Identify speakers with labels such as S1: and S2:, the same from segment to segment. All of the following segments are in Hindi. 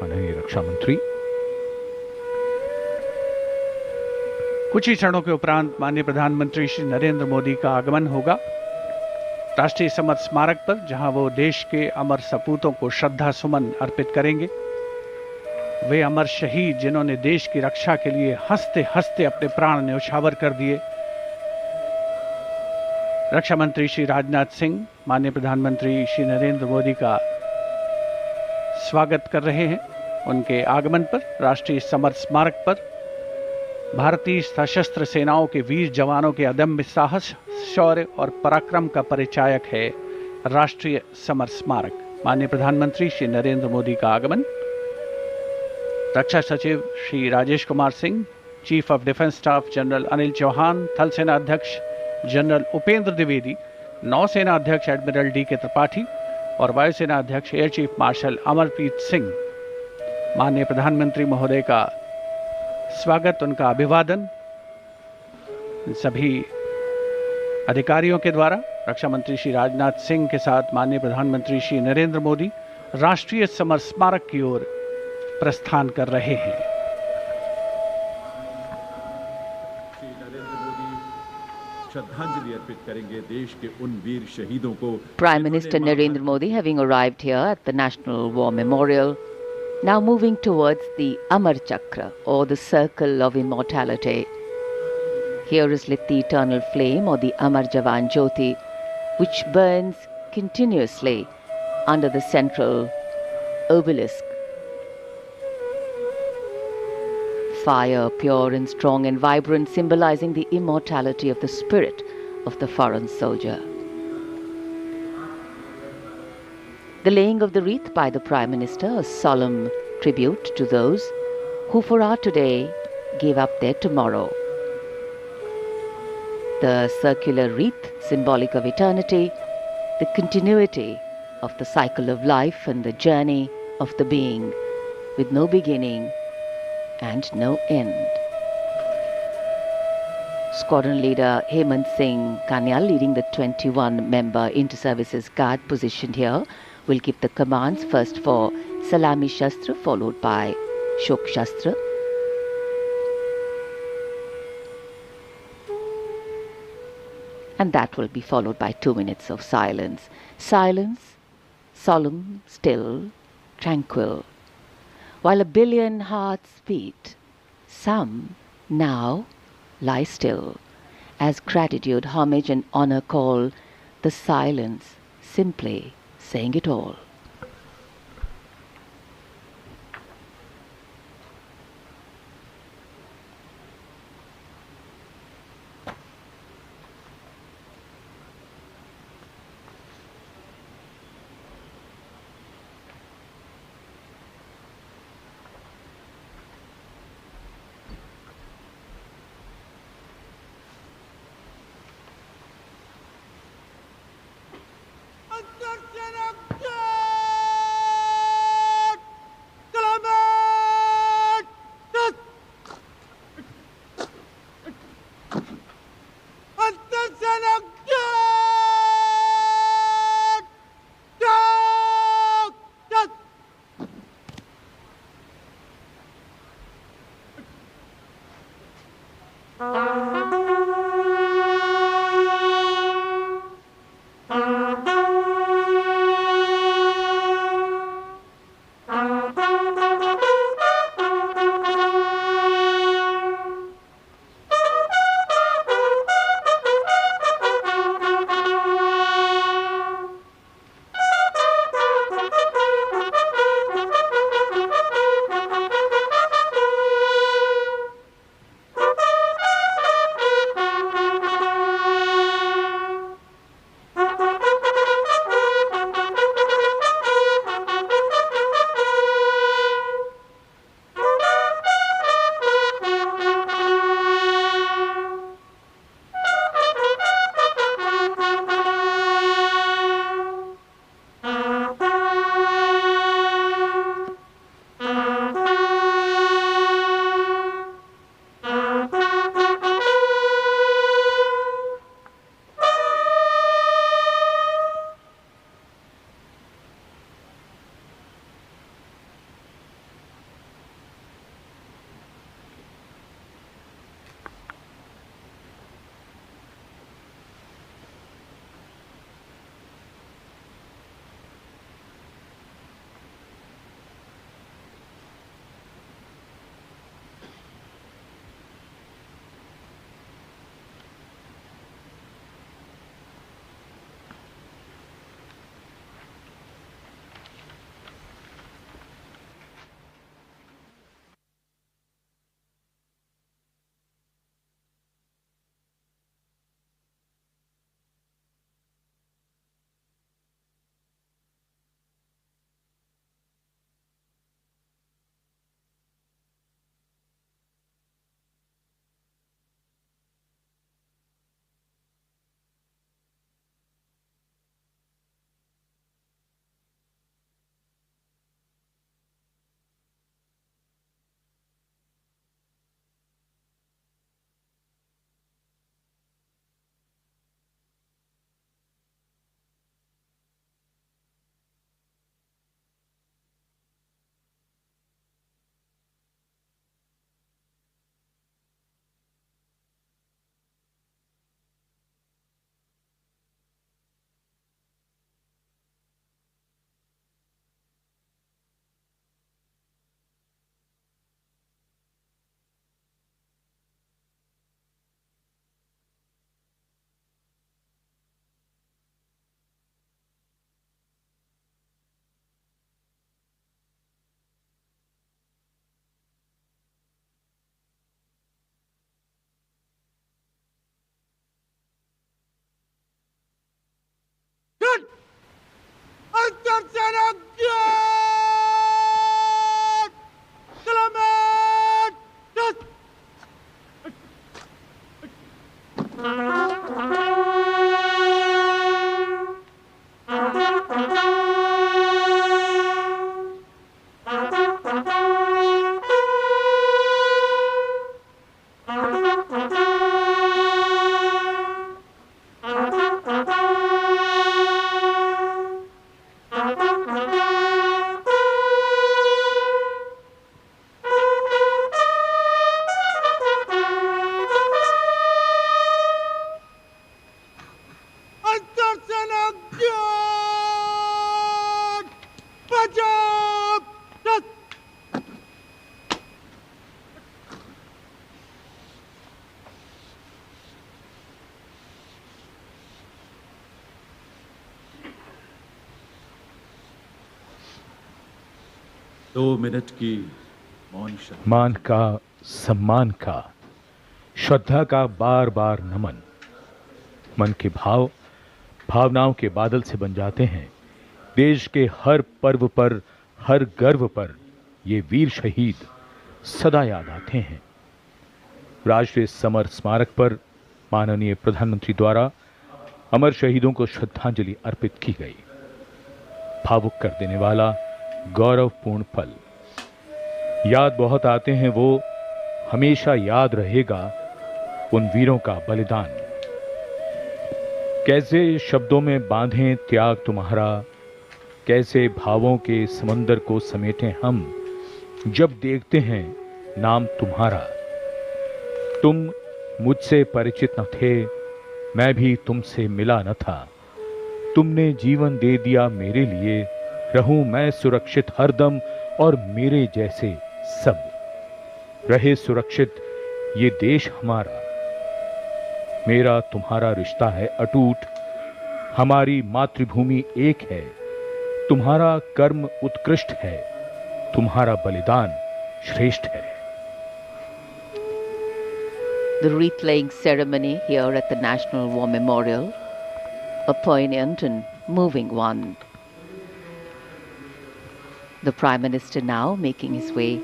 S1: माननीय रक्षा मंत्री। कुछ ही क्षणों के उपरांत माननीय प्रधानमंत्री श्री नरेंद्र मोदी का आगमन होगा राष्ट्रीय समर स्मारक पर, जहां वो देश के अमर सपूतों को श्रद्धा सुमन अर्पित करेंगे। वे अमर शहीद जिन्होंने देश की रक्षा के लिए हंसते हंसते अपने प्राण न्यौछावर कर दिए। रक्षा मंत्री श्री राजनाथ सिंह माननीय प्रधानमंत्री श्री नरेंद्र मोदी का स्वागत कर रहे हैं। उनके आगमन पर राष्ट्रीय समर स्मारक पर भारतीय सशस्त्र सेनाओं के वीर जवानों के अदम्य साहस, शौर्य और पराक्रम का परिचायक है राष्ट्रीय समर स्मारक। माननीय प्रधानमंत्री श्री नरेंद्र मोदी का आगमन। रक्षा सचिव Shri Rajesh Kumar Singh, chief of defence staff general Anil Chauhan, थल सेना अध्यक्ष जनरल उपेंद्र द्विवेदी, नौसेना अध्यक्ष एडमिरल डी.के. त्रिपाठी और वायुसेना अध्यक्ष air chief marshal Amarpreet Singh, माननीय प्रधानमंत्री महोदय का स्वागत, उनका अभिवादन सभी अधिकारियों के द्वारा। रक्षा मंत्री श्री राजनाथ सिंह के साथ माननीय प्रधानमंत्री श्री नरेंद्र मोदी राष्ट्रीय समर स्मारक की ओर प्रस्थान कर रहे हैं।
S2: श्री नरेंद्र मोदी श्रद्धांजलि अर्पित करेंगे देश के उन वीर शहीदों को।
S3: Prime Minister Narendra Modi having arrived here at the National War Memorial, now moving towards the Amar Chakra, or the Circle of Immortality. Here is lit the eternal flame, or the Amar Jawan Jyoti, which burns continuously under the central obelisk. Fire, pure and strong and vibrant, symbolizing the immortality of the spirit of the foreign soldier. The laying of the wreath by the Prime Minister, a solemn tribute to those who for our today gave up their tomorrow. The circular wreath, symbolic of eternity, the continuity of the cycle of life and the journey of the being, with no beginning and no end. Squadron leader Hemant Singh Kanyal, leading the 21-member inter-services guard positioned here, will give the commands, first for Salami Shastra, followed by Shok Shastra. And that will be followed by 2 minutes of silence. Silence, solemn, still, tranquil. While a billion hearts beat, some now lie still, as gratitude, homage and honor call the silence, simply saying it all.
S2: दो मिनट की मौन श्रद्धा।
S4: मान का, सम्मान का, श्रद्धा का बार बार नमन। मन के भाव भावनाओं के बादल से बन जाते हैं। देश के हर पर्व पर, हर गर्व पर ये वीर शहीद सदा याद आते हैं। राष्ट्रीय समर स्मारक पर माननीय प्रधानमंत्री द्वारा अमर शहीदों को श्रद्धांजलि अर्पित की गई। भावुक कर देने वाला गौरवपूर्ण पल। याद बहुत आते हैं, वो हमेशा याद रहेगा उन वीरों का बलिदान। कैसे शब्दों में बांधें त्याग तुम्हारा, कैसे भावों के समंदर को समेटें हम, जब देखते हैं नाम तुम्हारा। तुम मुझसे परिचित न थे, मैं भी तुमसे मिला न था। तुमने जीवन दे दिया मेरे लिए, रहूं मैं सुरक्षित हरदम और मेरे जैसे सब। रहे सुरक्षित ये देश हमारा। मेरा तुम्हारा रिश्ता है अटूट, हमारी मातृभूमि एक है। तुम्हारा कर्म उत्कृष्ट है, तुम्हारा बलिदान श्रेष्ठ है।
S3: The wreath-laying ceremony here at the National War Memorial, a poignant and moving one. The Prime Minister now making his way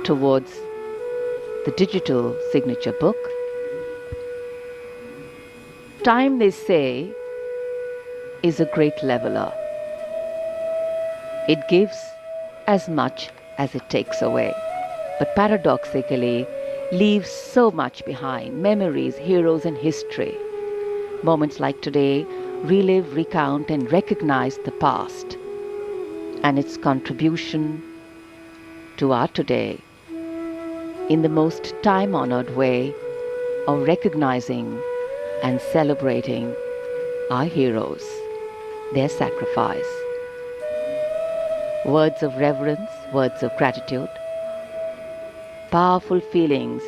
S3: towards the digital signature book. Time, they say, is a great leveler. It gives as much as it takes away, but paradoxically leaves so much behind. Memories, heroes and history. Moments like today relive, recount and recognize the past and its contribution to our today in the most time-honored way of recognizing and celebrating our heroes, their sacrifice. Words of reverence, words of gratitude, powerful feelings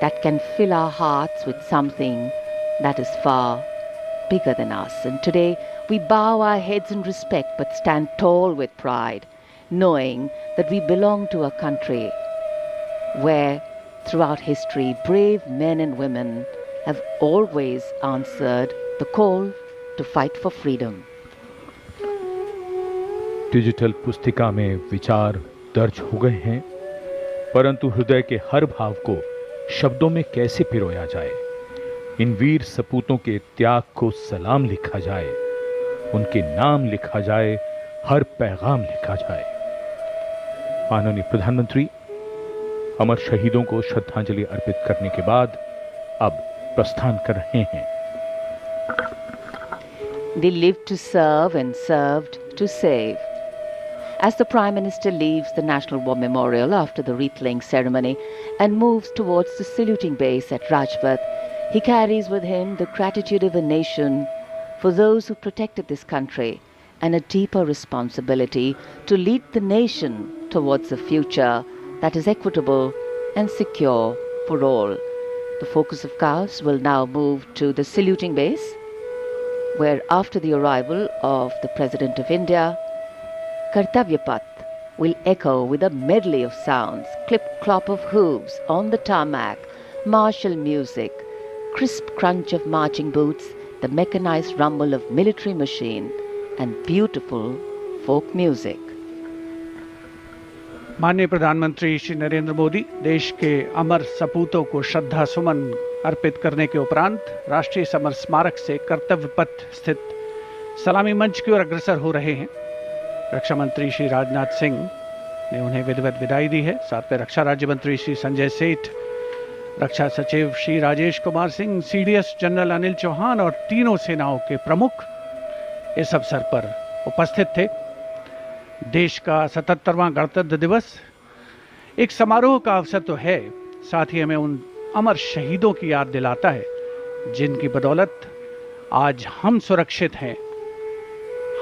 S3: that can fill our hearts with something that is far bigger than us. And today we bow our heads in respect but stand tall with pride, knowing that we belong to a country where throughout history brave men and women have always answered the call to fight for freedom.
S4: Digital पुस्तिका में विचार दर्ज हो गए हैं, परंतु हृदय के हर भाव को शब्दों में कैसे पिरोया जाए। इन वीर सपूतों के त्याग को सलाम लिखा जाए, उनके नाम लिखा जाए, हर पैगाम लिखा जाए। माननीय प्रधानमंत्री अमर शहीदों को श्रद्धांजलि अर्पित करने के बाद अब प्रस्थान कर रहे हैं।
S3: They lived to serve and served to save. As the Prime Minister leaves the National War Memorial after the wreath-laying ceremony and moves towards the saluting base at Rajpath, he carries with him the gratitude of a nation for those who protected this country and a deeper responsibility to lead the nation towards a future that is equitable and secure for all. The focus of course will now move to the saluting base, where after the arrival of the President of India, Kartavya Path will echo with a medley of sounds, clip-clop of hooves on the tarmac, martial music, crisp crunch of marching boots, the mechanized rumble of military machine, and beautiful folk music.
S1: माननीय प्रधानमंत्री श्री नरेंद्र मोदी देश के अमर सपूतों को श्रद्धा सुमन अर्पित करने के उपरांत राष्ट्रीय समर स्मारक से कर्तव्य पथ स्थित सलामी मंच की ओर अग्रसर हो रहे हैं। रक्षा मंत्री श्री राजनाथ सिंह ने उन्हें विधिवत विदाई दी है। साथ में रक्षा राज्य मंत्री श्री संजय सेठ, रक्षा सचिव श्री राजेश कुमार सिंह, सीडीएस जनरल अनिल चौहान और तीनों सेनाओं के प्रमुख इस अवसर पर उपस्थित थे। देश का 77वां गणतंत्र दिवस एक समारोह का अवसर तो है, साथ ही हमें उन अमर शहीदों की याद दिलाता है जिनकी बदौलत आज हम सुरक्षित हैं,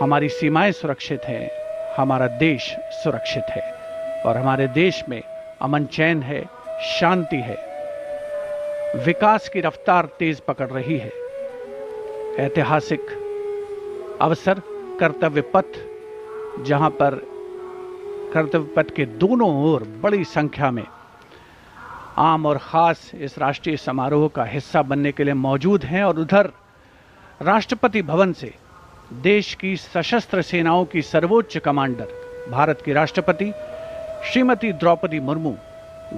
S1: हमारी सीमाएं सुरक्षित हैं, हमारा देश सुरक्षित है और हमारे देश में अमन चैन है, शांति है, विकास की रफ्तार तेज पकड़ रही है। ऐतिहासिक अवसर कर्तव्य पथ, जहां पर कर्तव्य पथ के दोनों ओर बड़ी संख्या में आम और खास इस राष्ट्रीय समारोह का हिस्सा बनने के लिए मौजूद हैं और उधर राष्ट्रपति भवन से देश की सशस्त्र सेनाओं की सर्वोच्च कमांडर भारत की राष्ट्रपति श्रीमती द्रौपदी मुर्मू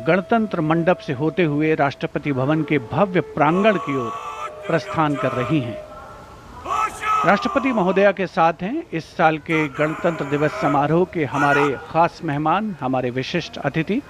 S1: गणतंत्र मंडप से होते हुए राष्ट्रपति भवन के भव्य प्रांगण की ओर प्रस्थान कर रही हैं। राष्ट्रपति महोदया के साथ हैं इस साल के गणतंत्र दिवस समारोह के हमारे खास मेहमान, हमारे विशिष्ट अतिथि